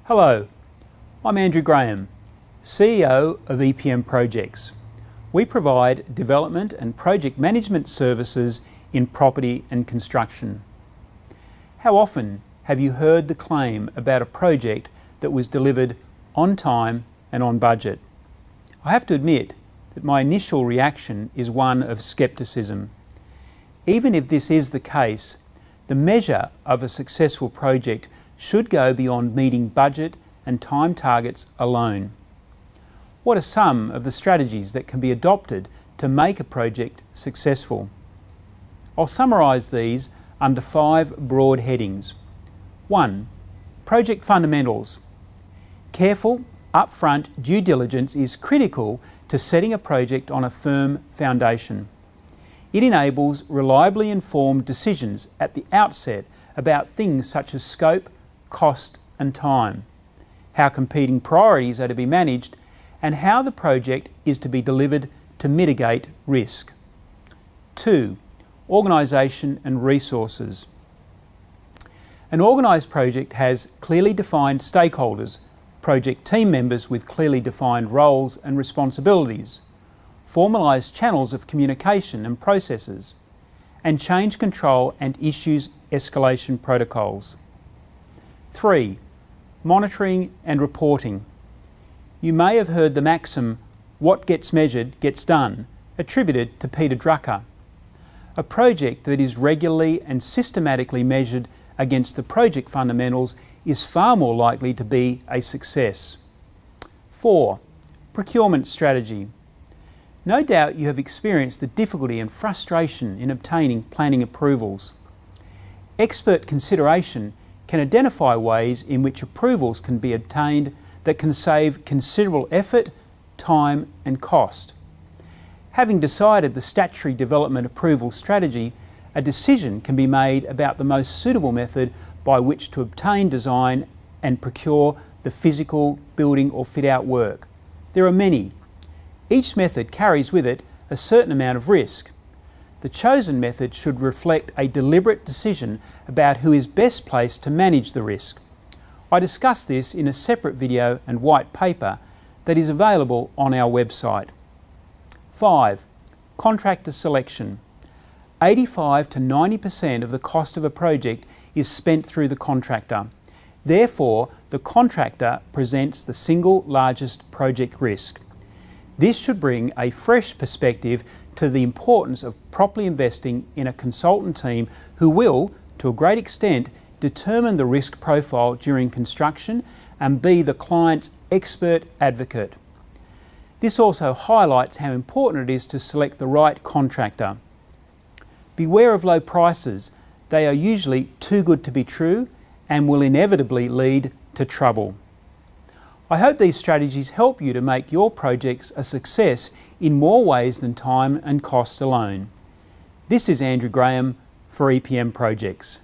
Hello, I'm Andrew Graham, CEO of EPM Projects. We provide development and project management services in property and construction. How often have you heard the claim about a project that was delivered on time and on budget? I have to admit that my initial reaction is one of skepticism. Even if this is the case, the measure of a successful project should go beyond meeting budget and time targets alone. What are some of the strategies that can be adopted to make a project successful? I'll summarise these under 5 broad headings. 1. Project fundamentals. Careful, upfront due diligence is critical to setting a project on a firm foundation. It enables reliably informed decisions at the outset about things such as scope, cost and time, how competing priorities are to be managed, and how the project is to be delivered to mitigate risk. 2. Organisation and resources. An organised project has clearly defined stakeholders, project team members with clearly defined roles and responsibilities, formalised channels of communication and processes, and change control and issues escalation protocols. 3. Monitoring and reporting. You may have heard the maxim, "What gets measured gets done," attributed to Peter Drucker. A project that is regularly and systematically measured against the project fundamentals is far more likely to be a success. 4. Procurement strategy. No doubt you have experienced the difficulty and frustration in obtaining planning approvals. Expert consideration can identify ways in which approvals can be obtained that can save considerable effort, time and cost. Having decided the statutory development approval strategy, a decision can be made about the most suitable method by which to obtain design and procure the physical, building or fit-out work. There are many. Each method carries with it a certain amount of risk. The chosen method should reflect a deliberate decision about who is best placed to manage the risk. I discuss this in a separate video and white paper that is available on our website. 5. Contractor selection. 85 to 90% of the cost of a project is spent through the contractor. Therefore, the contractor presents the single largest project risk. This should bring a fresh perspective to the importance of properly investing in a consultant team who will, to a great extent, determine the risk profile during construction and be the client's expert advocate. This also highlights how important it is to select the right contractor. Beware of low prices. They are usually too good to be true and will inevitably lead to trouble. I hope these strategies help you to make your projects a success in more ways than time and cost alone. This is Andrew Graham for EPM Projects.